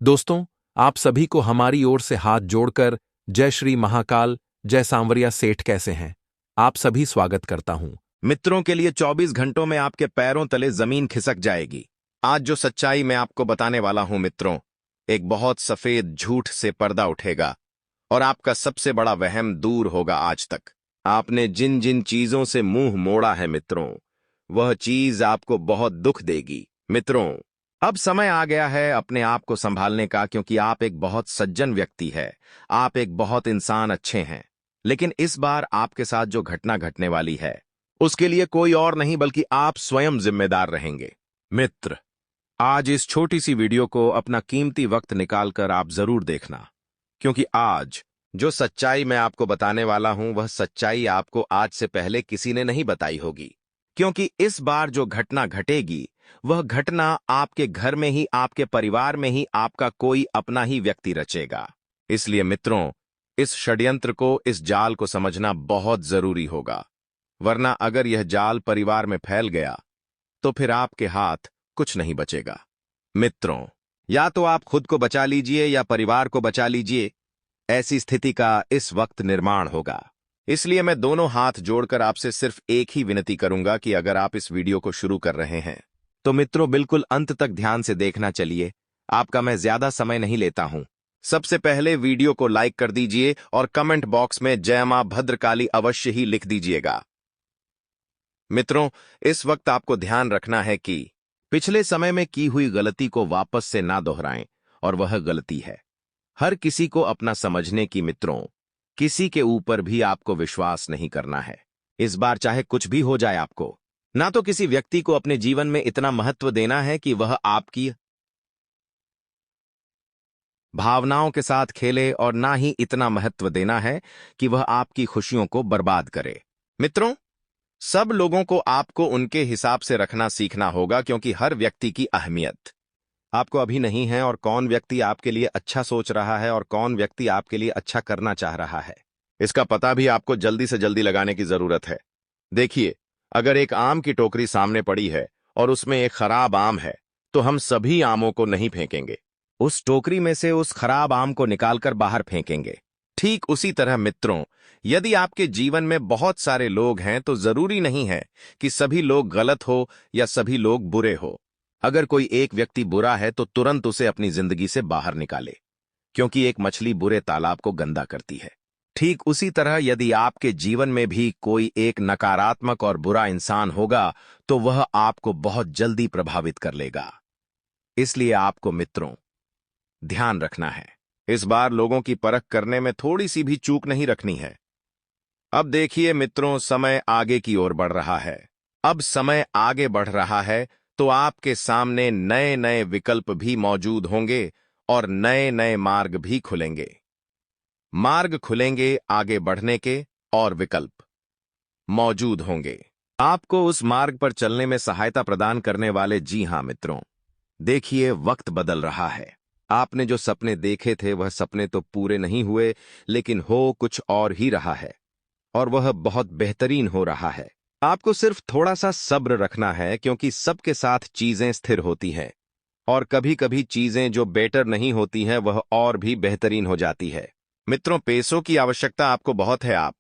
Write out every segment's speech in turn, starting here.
दोस्तों, आप सभी को हमारी ओर से हाथ जोड़कर जय श्री महाकाल, जय सांवरिया सेठ कैसे हैं? आप सभी स्वागत करता हूं। मित्रों के लिए 24 घंटों में आपके पैरों तले जमीन खिसक जाएगी। आज जो सच्चाई मैं आपको बताने वाला हूं मित्रों, एक बहुत सफेद झूठ से पर्दा उठेगा और आपका सबसे बड़ा वहम दूर होगा। आज तक आपने जिन जिन चीजों से मुंह मोड़ा है मित्रों, वह चीज आपको बहुत दुख देगी। मित्रों, अब समय आ गया है अपने आप को संभालने का, क्योंकि आप एक बहुत सज्जन व्यक्ति है, आप एक बहुत इंसान अच्छे हैं। लेकिन इस बार आपके साथ जो घटना घटने वाली है, उसके लिए कोई और नहीं बल्कि आप स्वयं जिम्मेदार रहेंगे। मित्र, आज इस छोटी सी वीडियो को अपना कीमती वक्त निकालकर आप जरूर देखना, क्योंकि आज जो सच्चाई मैं आपको बताने वाला हूं, वह सच्चाई आपको आज से पहले किसी ने नहीं बताई होगी। क्योंकि इस बार जो घटना घटेगी, वह घटना आपके घर में ही, आपके परिवार में ही आपका कोई अपना ही व्यक्ति रचेगा। इसलिए मित्रों, इस षड्यंत्र को, इस जाल को समझना बहुत जरूरी होगा। वरना अगर यह जाल परिवार में फैल गया तो फिर आपके हाथ कुछ नहीं बचेगा। मित्रों, या तो आप खुद को बचा लीजिए या परिवार को बचा लीजिए, ऐसी स्थिति का इस वक्त निर्माण होगा। इसलिए मैं दोनों हाथ जोड़कर आपसे सिर्फ एक ही विनती करूंगा कि अगर आप इस वीडियो को शुरू कर रहे हैं तो मित्रों बिल्कुल अंत तक ध्यान से देखना। चलिए, आपका मैं ज्यादा समय नहीं लेता हूं। सबसे पहले वीडियो को लाइक कर दीजिए और कमेंट बॉक्स में जय मां भद्रकाली अवश्य ही लिख दीजिएगा। मित्रों, इस वक्त आपको ध्यान रखना है कि पिछले समय में की हुई गलती को वापस से ना दोहराएं, और वह गलती है हर किसी को अपना समझने की। मित्रों, किसी के ऊपर भी आपको विश्वास नहीं करना है। इस बार चाहे कुछ भी हो जाए, आपको ना तो किसी व्यक्ति को अपने जीवन में इतना महत्व देना है कि वह आपकी भावनाओं के साथ खेले, और ना ही इतना महत्व देना है कि वह आपकी खुशियों को बर्बाद करे। मित्रों, सब लोगों को आपको उनके हिसाब से रखना सीखना होगा, क्योंकि हर व्यक्ति की अहमियत आपको अभी नहीं है, और कौन व्यक्ति आपके लिए अच्छा सोच रहा है और कौन व्यक्ति आपके लिए अच्छा करना चाह रहा है, इसका पता भी आपको जल्दी से जल्दी लगाने की जरूरत है। देखिए, अगर एक आम की टोकरी सामने पड़ी है और उसमें एक खराब आम है, तो हम सभी आमों को नहीं फेंकेंगे, उस टोकरी में से उस खराब आम को निकालकर बाहर फेंकेंगे। ठीक उसी तरह मित्रों, यदि आपके जीवन में बहुत सारे लोग हैं तो जरूरी नहीं है कि सभी लोग गलत हो या सभी लोग बुरे हो। अगर कोई एक व्यक्ति बुरा है तो तुरंत उसे अपनी जिंदगी से बाहर निकाले, क्योंकि एक मछली बुरे तालाब को गंदा करती है। ठीक उसी तरह यदि आपके जीवन में भी कोई एक नकारात्मक और बुरा इंसान होगा तो वह आपको बहुत जल्दी प्रभावित कर लेगा। इसलिए आपको मित्रों ध्यान रखना है, इस बार लोगों की परख करने में थोड़ी सी भी चूक नहीं रखनी है। अब देखिए मित्रों, समय आगे की ओर बढ़ रहा है। अब समय आगे बढ़ रहा है तो आपके सामने नए नए विकल्प भी मौजूद होंगे और नए नए मार्ग भी खुलेंगे। मार्ग खुलेंगे आगे बढ़ने के, और विकल्प मौजूद होंगे आपको उस मार्ग पर चलने में सहायता प्रदान करने वाले। जी हां मित्रों, देखिए वक्त बदल रहा है। आपने जो सपने देखे थे वह सपने तो पूरे नहीं हुए, लेकिन हो कुछ और ही रहा है, और वह बहुत बेहतरीन हो रहा है। आपको सिर्फ थोड़ा सा सब्र रखना है, क्योंकि सबके साथ चीजें स्थिर होती हैं, और कभी कभी चीजें जो बेटर नहीं होती हैं वह और भी बेहतरीन हो जाती है। मित्रों, पैसों की आवश्यकता आपको बहुत है। आप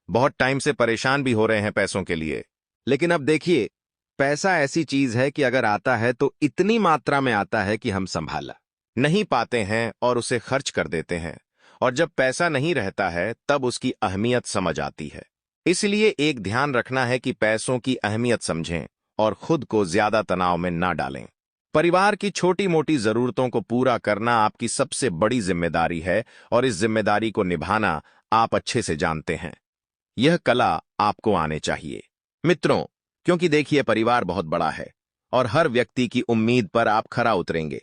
बहुत टाइम से परेशान भी हो रहे हैं पैसों के लिए। लेकिन अब देखिए, पैसा ऐसी चीज है कि अगर आता है तो इतनी मात्रा में आता है कि हम संभाला नहीं पाते हैं और उसे खर्च कर देते हैं, और जब पैसा नहीं रहता है तब उसकी अहमियत समझ आती है। इसलिए एक ध्यान रखना है कि पैसों की अहमियत समझें और खुद को ज्यादा तनाव में ना डालें। परिवार की छोटी मोटी जरूरतों को पूरा करना आपकी सबसे बड़ी जिम्मेदारी है, और इस जिम्मेदारी को निभाना आप अच्छे से जानते हैं। यह कला आपको आने चाहिए मित्रों, क्योंकि देखिए परिवार बहुत बड़ा है और हर व्यक्ति की उम्मीद पर आप खरा उतरेंगे।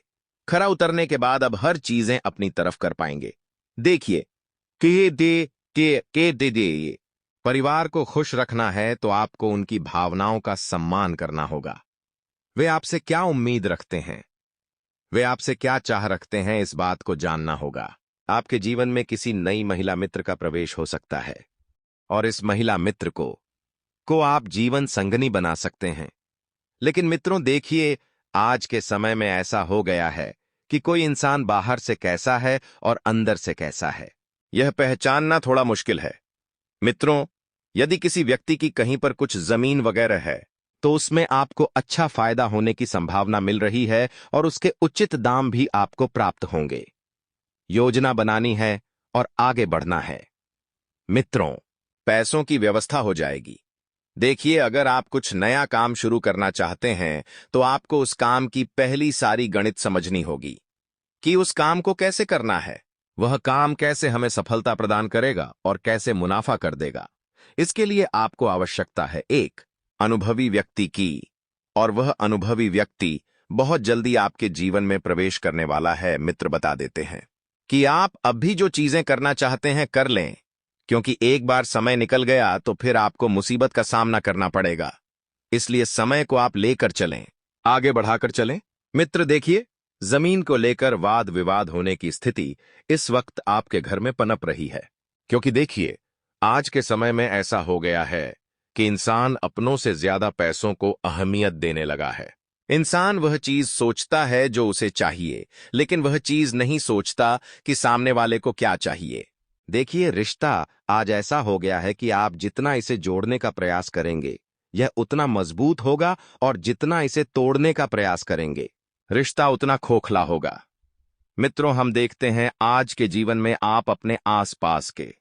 खरा उतरने के बाद अब हर चीजें अपनी तरफ कर पाएंगे। देखिए, के दे ये परिवार को खुश रखना है तो आपको उनकी भावनाओं का सम्मान करना होगा। वे आपसे क्या उम्मीद रखते हैं, वे आपसे क्या चाह रखते हैं, इस बात को जानना होगा। आपके जीवन में किसी नई महिला मित्र का प्रवेश हो सकता है, और इस महिला मित्र को आप जीवन संगनी बना सकते हैं। लेकिन मित्रों देखिए, आज के समय में ऐसा हो गया है कि कोई इंसान बाहर से कैसा है और अंदर से कैसा है। यह पहचानना थोड़ा मुश्किल है। मित्रों, यदि किसी व्यक्ति की कहीं पर कुछ जमीन वगैरह है तो उसमें आपको अच्छा फायदा होने की संभावना मिल रही है और उसके उचित दाम भी आपको प्राप्त होंगे। योजना बनानी है और आगे बढ़ना है। मित्रों, पैसों की व्यवस्था हो जाएगी। देखिए, अगर आप कुछ नया काम शुरू करना चाहते हैं तो आपको उस काम की पहली सारी गणित समझनी होगी कि उस काम को कैसे करना है, वह काम कैसे हमें सफलता प्रदान करेगा और कैसे मुनाफा कर देगा। इसके लिए आपको आवश्यकता है एक अनुभवी व्यक्ति की, और वह अनुभवी व्यक्ति बहुत जल्दी आपके जीवन में प्रवेश करने वाला है। मित्र बता देते हैं कि आप अभी जो चीजें करना चाहते हैं कर लें, क्योंकि एक बार समय निकल गया तो फिर आपको मुसीबत का सामना करना पड़ेगा। इसलिए समय को आप लेकर चलें, आगे बढ़ाकर चलें। मित्र देखिए, जमीन को लेकर वाद विवाद होने की स्थिति इस वक्त आपके घर में पनप रही है, क्योंकि देखिए, आज के समय में ऐसा हो गया है कि इंसान अपनों से ज्यादा पैसों को अहमियत देने लगा है। इंसान वह चीज सोचता है जो उसे चाहिए, लेकिन वह चीज नहीं सोचता कि सामने वाले को क्या चाहिए। देखिए, रिश्ता आज ऐसा हो गया है कि आप जितना इसे जोड़ने का प्रयास करेंगे यह उतना मजबूत होगा, और जितना इसे तोड़ने का प्रयास करेंगे रिश्ता उतना खोखला होगा। मित्रों, हम देखते हैं आज के जीवन में आप अपने आसपास के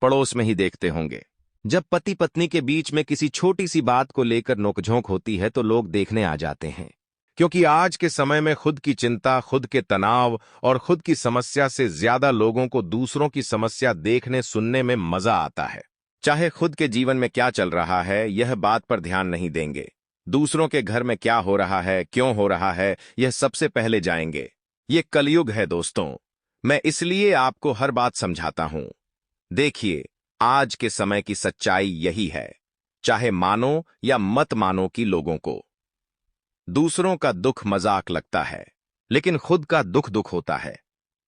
पड़ोस में ही देखते होंगे, जब पति पत्नी के बीच में किसी छोटी सी बात को लेकर नोकझोंक होती है तो लोग देखने आ जाते हैं, क्योंकि आज के समय में खुद की चिंता, खुद के तनाव और खुद की समस्या से ज्यादा लोगों को दूसरों की समस्या देखने सुनने में मजा आता है। चाहे खुद के जीवन में क्या चल रहा है यह बात पर ध्यान नहीं देंगे, दूसरों के घर में क्या हो रहा है, क्यों हो रहा है, यह सबसे पहले जाएंगे। ये कलयुग है दोस्तों, मैं इसलिए आपको हर बात समझाता हूं। देखिए, आज के समय की सच्चाई यही है, चाहे मानो या मत मानो कि लोगों को दूसरों का दुख मजाक लगता है, लेकिन खुद का दुख दुख होता है।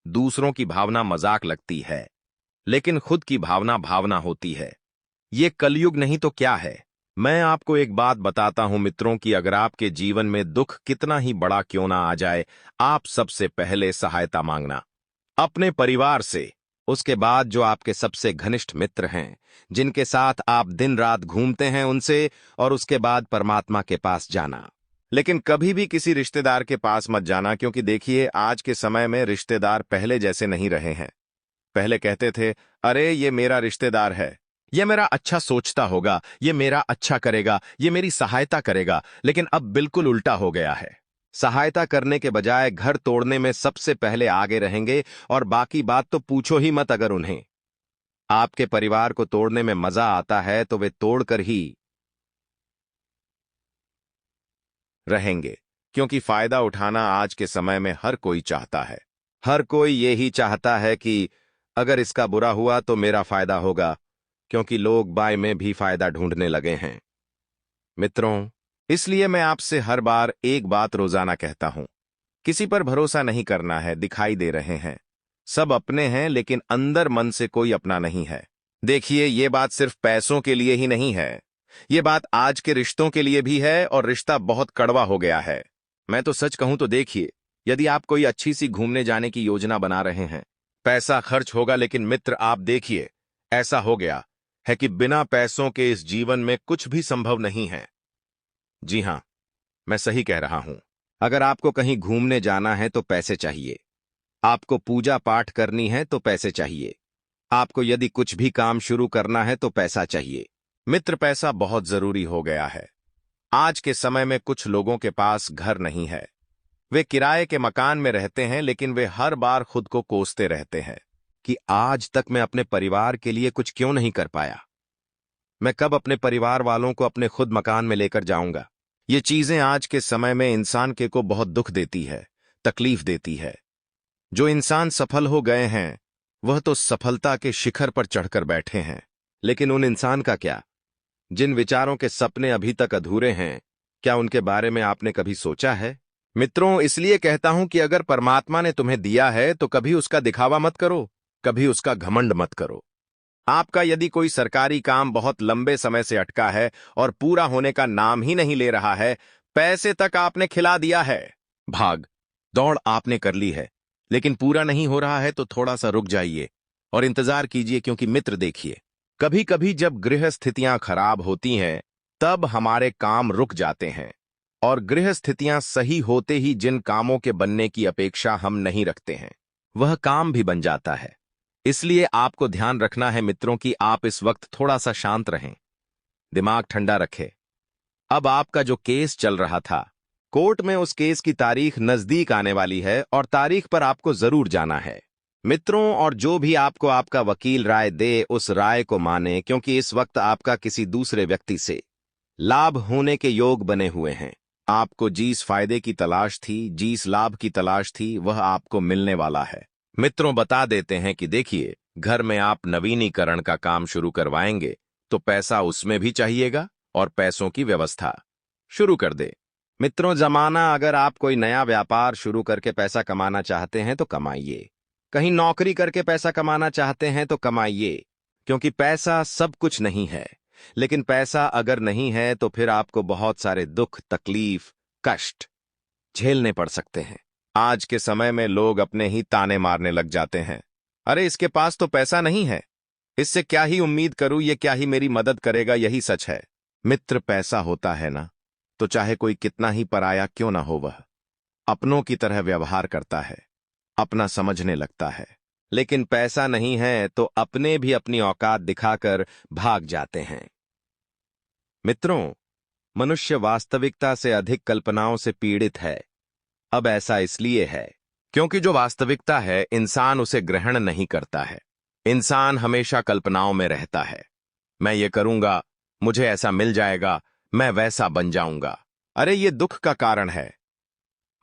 दूसरों की भावना मजाक लगती है, लेकिन खुद की भावना भावना होती है। ये कलयुग नहीं तो क्या है। मैं आपको एक बात बताता हूं मित्रों कि अगर आपके जीवन में दुख कितना ही बड़ा क्यों ना आ जाए, आप सबसे पहले सहायता मांगना अपने परिवार से, उसके बाद जो आपके सबसे घनिष्ठ मित्र हैं, जिनके साथ आप दिन रात घूमते हैं उनसे, और उसके बाद परमात्मा के पास जाना। लेकिन कभी भी किसी रिश्तेदार के पास मत जाना, क्योंकि देखिए, आज के समय में रिश्तेदार पहले जैसे नहीं रहे हैं। पहले कहते थे, अरे ये मेरा रिश्तेदार है, ये मेरा अच्छा सोचता होगा, ये मेरा अच्छा करेगा, ये मेरी सहायता करेगा। लेकिन अब बिल्कुल उल्टा हो गया है। सहायता करने के बजाय घर तोड़ने में सबसे पहले आगे रहेंगे, और बाकी बात तो पूछो ही मत। अगर उन्हें आपके परिवार को तोड़ने में मजा आता है तो वे तोड़कर ही रहेंगे, क्योंकि फायदा उठाना आज के समय में हर कोई चाहता है। हर कोई यही चाहता है कि अगर इसका बुरा हुआ तो मेरा फायदा होगा, क्योंकि लोग बाय में भी फायदा ढूंढने लगे हैं। मित्रों, इसलिए मैं आपसे हर बार एक बात रोजाना कहता हूं, किसी पर भरोसा नहीं करना है। दिखाई दे रहे हैं, सब अपने हैं, लेकिन अंदर मन से कोई अपना नहीं है। देखिए, ये बात सिर्फ पैसों के लिए ही नहीं है, ये बात आज के रिश्तों के लिए भी है, और रिश्ता बहुत कड़वा हो गया है। मैं तो सच कहूं तो देखिए, यदि आप कोई अच्छी सी घूमने जाने की योजना बना रहे हैं, पैसा खर्च होगा, लेकिन मित्र आप देखिए, ऐसा हो गया है कि बिना पैसों के इस जीवन में कुछ भी संभव नहीं है। जी हां, मैं सही कह रहा हूं। अगर आपको कहीं घूमने जाना है तो पैसे चाहिए, आपको पूजा पाठ करनी है तो पैसे चाहिए, आपको यदि कुछ भी काम शुरू करना है तो पैसा चाहिए। मित्र, पैसा बहुत जरूरी हो गया है। आज के समय में कुछ लोगों के पास घर नहीं है, वे किराए के मकान में रहते हैं, लेकिन वे हर बार खुद को कोसते रहते हैं कि आज तक मैं अपने परिवार के लिए कुछ क्यों नहीं कर पाया, मैं कब अपने परिवार वालों को अपने खुद मकान में लेकर जाऊंगा। ये चीजें आज के समय में इंसान के को बहुत दुख देती है, तकलीफ देती है। जो इंसान सफल हो गए हैं वह तो सफलता के शिखर पर चढ़कर बैठे हैं, लेकिन उन इंसान का क्या, जिन विचारों के सपने अभी तक अधूरे हैं, क्या उनके बारे में आपने कभी सोचा है? मित्रों, इसलिए कहता हूं कि अगर परमात्मा ने तुम्हें दिया है तो कभी उसका दिखावा मत करो, कभी उसका घमंड मत करो। आपका यदि कोई सरकारी काम बहुत लंबे समय से अटका है और पूरा होने का नाम ही नहीं ले रहा है, पैसे तक आपने खिला दिया है, भाग दौड़ आपने कर ली है, लेकिन पूरा नहीं हो रहा है तो थोड़ा सा रुक जाइए और इंतजार कीजिए, क्योंकि मित्र देखिए, कभी कभी जब गृह स्थितियां खराब होती हैं तब हमारे काम रुक जाते हैं, और गृह स्थितियां सही होते ही जिन कामों के बनने की अपेक्षा हम नहीं रखते हैं वह काम भी बन जाता है। इसलिए आपको ध्यान रखना है मित्रों कि आप इस वक्त थोड़ा सा शांत रहें, दिमाग ठंडा रखें। अब आपका जो केस चल रहा था कोर्ट में, उस केस की तारीख नजदीक आने वाली है और तारीख पर आपको जरूर जाना है मित्रों। और जो भी आपको आपका वकील राय दे उस राय को माने, क्योंकि इस वक्त आपका किसी दूसरे व्यक्ति से लाभ होने के योग बने हुए हैं। आपको जिस फायदे की तलाश थी, जिस लाभ की तलाश थी, वह आपको मिलने वाला है मित्रों। बता देते हैं कि देखिए, घर में आप नवीनीकरण का काम शुरू करवाएंगे तो पैसा उसमें भी चाहिएगा और पैसों की व्यवस्था शुरू कर दे मित्रों। जमाना, अगर आप कोई नया व्यापार शुरू करके पैसा कमाना चाहते हैं तो कमाइए, कहीं नौकरी करके पैसा कमाना चाहते हैं तो कमाइए, क्योंकि पैसा सब कुछ नहीं है। लेकिन पैसा अगर नहीं है तो फिर आपको बहुत सारे दुख, तकलीफ, कष्ट झेलने पड़ सकते हैं। आज के समय में लोग अपने ही ताने मारने लग जाते हैं, अरे इसके पास तो पैसा नहीं है, इससे क्या ही उम्मीद करूं, ये क्या ही मेरी मदद करेगा। यही सच है मित्र, पैसा होता है ना तो चाहे कोई कितना ही पराया क्यों ना हो, वह अपनों की तरह व्यवहार करता है, अपना समझने लगता है। लेकिन पैसा नहीं है तो अपने भी अपनी औकात दिखाकर भाग जाते हैं मित्रों। मनुष्य वास्तविकता से अधिक कल्पनाओं से पीड़ित है। अब ऐसा इसलिए है क्योंकि जो वास्तविकता है इंसान उसे ग्रहण नहीं करता है। इंसान हमेशा कल्पनाओं में रहता है, मैं ये करूंगा, मुझे ऐसा मिल जाएगा, मैं वैसा बन जाऊंगा। अरे ये दुख का कारण है।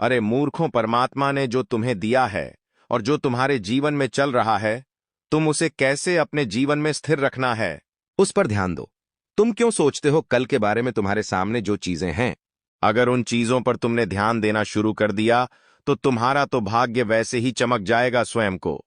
अरे मूर्खों, परमात्मा ने जो तुम्हें दिया है और जो तुम्हारे जीवन में चल रहा है, तुम उसे कैसे अपने जीवन में स्थिर रखना है उस पर ध्यान दो। तुम क्यों सोचते हो कल के बारे में? तुम्हारे सामने जो चीजें हैं, अगर उन चीजों पर तुमने ध्यान देना शुरू कर दिया तो तुम्हारा तो भाग्य वैसे ही चमक जाएगा। स्वयं को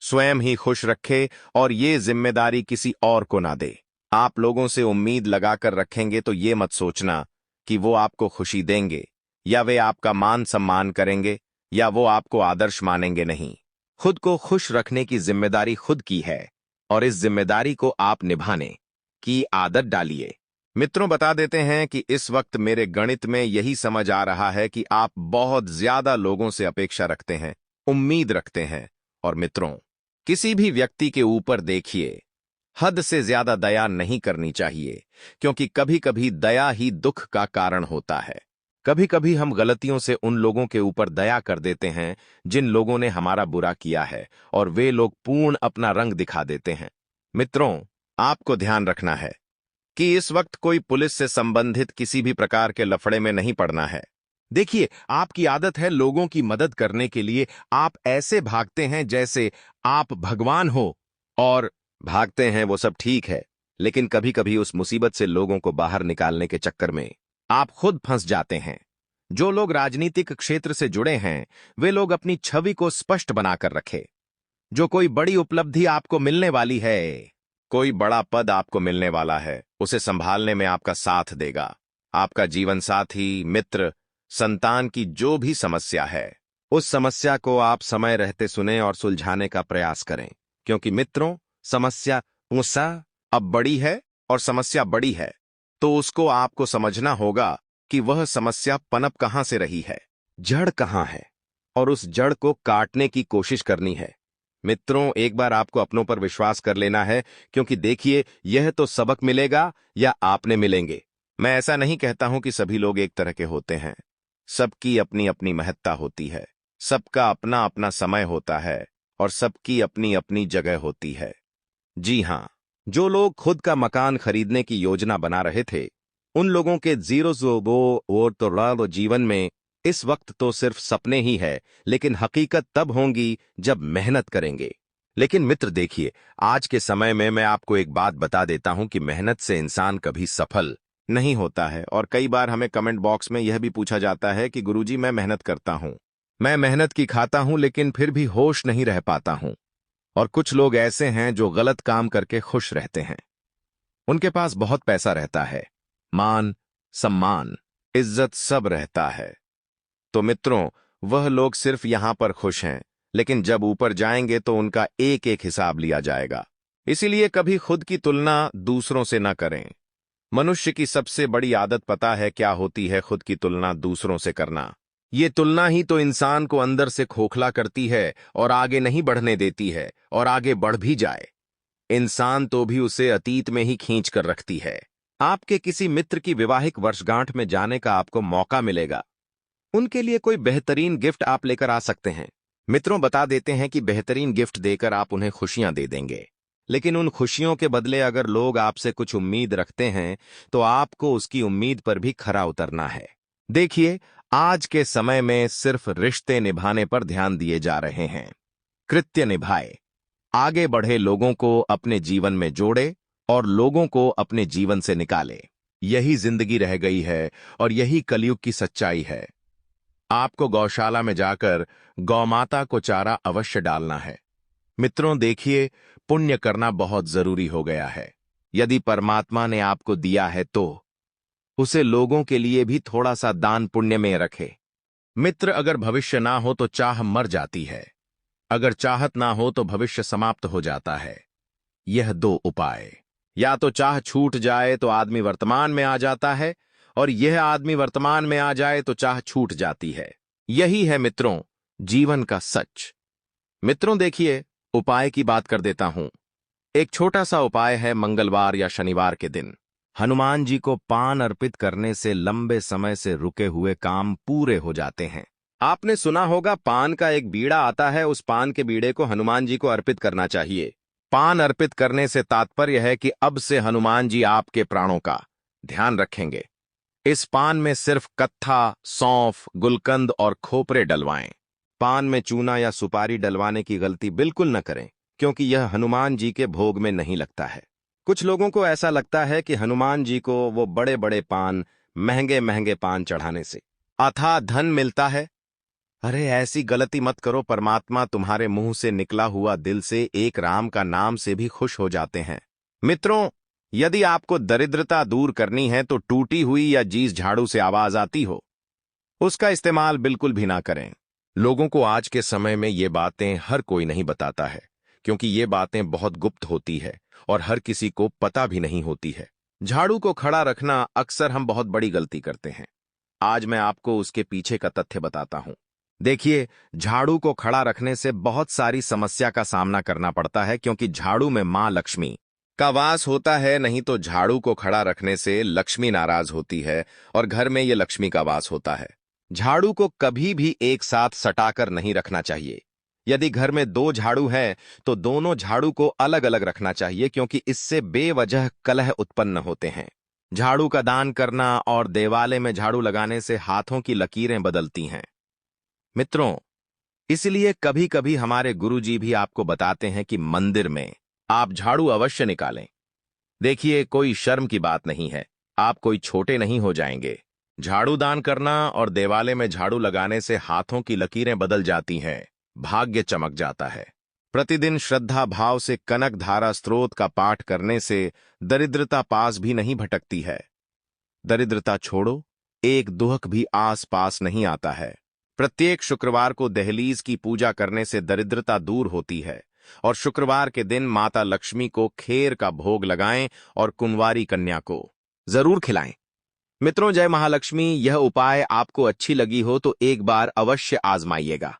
स्वयं ही खुश रखे और ये जिम्मेदारी किसी और को ना दे। आप लोगों से उम्मीद लगाकर रखेंगे तो ये मत सोचना कि वो आपको खुशी देंगे या वे आपका मान सम्मान करेंगे या वो आपको आदर्श मानेंगे। नहीं, खुद को खुश रखने की जिम्मेदारी खुद की है और इस जिम्मेदारी को आप निभाने की आदत डालिए। मित्रों, बता देते हैं कि इस वक्त मेरे गणित में यही समझ आ रहा है कि आप बहुत ज्यादा लोगों से अपेक्षा रखते हैं, उम्मीद रखते हैं। और मित्रों, किसी भी व्यक्ति के ऊपर देखिए, हद से ज्यादा दया नहीं करनी चाहिए, क्योंकि कभी कभी दया ही दुख का कारण होता है। कभी कभी हम गलतियों से उन लोगों के ऊपर दया कर देते हैं जिन लोगों ने हमारा बुरा किया है, और वे लोग पूर्ण अपना रंग दिखा देते हैं। मित्रों, आपको ध्यान रखना है कि इस वक्त कोई पुलिस से संबंधित किसी भी प्रकार के लफड़े में नहीं पड़ना है। देखिए, आपकी आदत है लोगों की मदद करने के लिए आप ऐसे भागते हैं जैसे आप भगवान हो, और भागते हैं वो सब ठीक है, लेकिन कभी कभी उस मुसीबत से लोगों को बाहर निकालने के चक्कर में आप खुद फंस जाते हैं। जो लोग राजनीतिक क्षेत्र से जुड़े हैं वे लोग अपनी छवि को स्पष्ट बनाकर रखें। जो कोई बड़ी उपलब्धि आपको मिलने वाली है, कोई बड़ा पद आपको मिलने वाला है, उसे संभालने में आपका साथ देगा आपका जीवन साथी, मित्र, संतान की जो भी समस्या है, उस समस्या को आप समय रहते सुने और सुलझाने का प्रयास करें। क्योंकि मित्रों, समस्या मुस्सा अब बड़ी है और समस्या बड़ी है, तो उसको आपको समझना होगा कि वह समस्या पनप कहां से रही है, जड़ कहां है, और उस जड़ को काटने की कोशिश करनी है। मित्रों, एक बार आपको अपनों पर विश्वास कर लेना है, क्योंकि देखिए, यह तो सबक मिलेगा या आपने मिलेंगे। मैं ऐसा नहीं कहता हूं कि सभी लोग एक तरह के होते हैं, सबकी अपनी अपनी महत्ता होती है, सबका अपना अपना समय होता है और सबकी अपनी अपनी जगह होती है। जी हां, जो लोग खुद का मकान खरीदने की योजना बना रहे थे, उन लोगों के तो जीवन में इस वक्त तो सिर्फ सपने ही है, लेकिन हकीकत तब होंगी जब मेहनत करेंगे। लेकिन मित्र देखिए, आज के समय में मैं आपको एक बात बता देता हूं कि मेहनत से इंसान कभी सफल नहीं होता है। और कई बार हमें कमेंट बॉक्स में यह भी पूछा जाता है कि गुरुजी, मैं मेहनत करता हूं, मैं मेहनत की खाता हूं, लेकिन फिर भी होश नहीं रह पाता हूं। और कुछ लोग ऐसे हैं जो गलत काम करके खुश रहते हैं। उनके पास बहुत पैसा रहता है, मान सम्मान, इज्जत सब रहता है, तो मित्रों, वह लोग सिर्फ यहां पर खुश हैं, लेकिन जब ऊपर जाएंगे तो उनका एक एक हिसाब लिया जाएगा। इसीलिए कभी खुद की तुलना दूसरों से न करें। मनुष्य की सबसे बड़ी आदत पता है क्या होती है? खुद की तुलना दूसरों से करना। ये तुलना ही तो इंसान को अंदर से खोखला करती है और आगे नहीं बढ़ने देती है, और आगे बढ़ भी जाए इंसान तो भी उसे अतीत में ही खींच कर रखती है। आपके किसी मित्र की विवाहिक वर्षगांठ में जाने का आपको मौका मिलेगा। उनके लिए कोई बेहतरीन गिफ्ट आप लेकर आ सकते हैं। मित्रों बता देते हैं कि बेहतरीन गिफ्ट देकर आप उन्हें खुशियां दे देंगे, लेकिन उन खुशियों के बदले अगर लोग आपसे कुछ उम्मीद रखते हैं तो आपको उसकी उम्मीद पर भी खरा उतरना है। देखिए, आज के समय में सिर्फ रिश्ते निभाने पर ध्यान दिए जा रहे हैं। कृत्य निभाए, आगे बढ़े, लोगों को अपने जीवन में जोड़े और लोगों को अपने जीवन से निकाले। यही जिंदगी रह गई है और यही कलयुग की सच्चाई है। आपको गौशाला में जाकर गौमाता को चारा अवश्य डालना है। मित्रों देखिए, पुण्य करना बहुत जरूरी हो गया है। यदि परमात्मा ने आपको दिया है तो उसे लोगों के लिए भी थोड़ा सा दान पुण्य में रखे। मित्र, अगर भविष्य ना हो तो चाह मर जाती है, अगर चाहत ना हो तो भविष्य समाप्त हो जाता है। यह दो उपाय, या तो चाह छूट जाए तो आदमी वर्तमान में आ जाता है, और यह आदमी वर्तमान में आ जाए तो चाह छूट जाती है। यही है मित्रों जीवन का सच। मित्रों देखिए, उपाय की बात कर देता हूं। एक छोटा सा उपाय है। मंगलवार या शनिवार के दिन हनुमान जी को पान अर्पित करने से लंबे समय से रुके हुए काम पूरे हो जाते हैं। आपने सुना होगा, पान का एक बीड़ा आता है, उस पान के बीड़े को हनुमान जी को अर्पित करना चाहिए। पान अर्पित करने से तात्पर्य है कि अब से हनुमान जी आपके प्राणों का ध्यान रखेंगे। इस पान में सिर्फ कत्था, सौंफ, गुलकंद और खोपरे डलवाएं। पान में चूना या सुपारी डलवाने की गलती बिल्कुल न करें, क्योंकि यह हनुमान जी के भोग में नहीं लगता है। कुछ लोगों को ऐसा लगता है कि हनुमान जी को वो बड़े बड़े पान, महंगे महंगे पान चढ़ाने से अथाह धन मिलता है। अरे ऐसी गलती मत करो। परमात्मा तुम्हारे मुंह से निकला हुआ दिल से एक राम का नाम से भी खुश हो जाते हैं। मित्रों, यदि आपको दरिद्रता दूर करनी है तो टूटी हुई या जीस झाड़ू से आवाज आती हो, उसका इस्तेमाल बिल्कुल भी ना करें। लोगों को आज के समय में ये बातें हर कोई नहीं बताता है, क्योंकि ये बातें बहुत गुप्त होती है और हर किसी को पता भी नहीं होती है। झाड़ू को खड़ा रखना अक्सर हम बहुत बड़ी गलती करते हैं। आज मैं आपको उसके पीछे का तथ्य बताता हूं। देखिए, झाड़ू को खड़ा रखने से बहुत सारी समस्या का सामना करना पड़ता है, क्योंकि झाड़ू में मां लक्ष्मी का वास होता है। नहीं तो झाड़ू को खड़ा रखने से लक्ष्मी नाराज होती है और घर में ये लक्ष्मी का वास होता है। झाड़ू को कभी भी एक साथ सटाकर नहीं रखना चाहिए। यदि घर में दो झाड़ू हैं तो दोनों झाड़ू को अलग अलग रखना चाहिए, क्योंकि इससे बेवजह कलह उत्पन्न होते हैं। झाड़ू का दान करना और देवालय में झाड़ू लगाने से हाथों की लकीरें बदलती हैं। मित्रों, इसलिए कभी कभी हमारे गुरुजी भी आपको बताते हैं कि मंदिर में आप झाड़ू अवश्य निकालें। देखिए, कोई शर्म की बात नहीं है, आप कोई छोटे नहीं हो जाएंगे। झाड़ू दान करना और देवालय में झाड़ू लगाने से हाथों की लकीरें बदल जाती हैं, भाग्य चमक जाता है। प्रतिदिन श्रद्धा भाव से कनक धारा स्त्रोत का पाठ करने से दरिद्रता पास भी नहीं भटकती है। दरिद्रता छोड़ो, एक दुहक भी आस पास नहीं आता है। प्रत्येक शुक्रवार को दहलीज की पूजा करने से दरिद्रता दूर होती है, और शुक्रवार के दिन माता लक्ष्मी को खीर का भोग लगाएं और कुंवारी कन्या को जरूर खिलाएं। मित्रों, जय महालक्ष्मी। यह उपाय आपको अच्छी लगी हो तो एक बार अवश्य आजमाइएगा।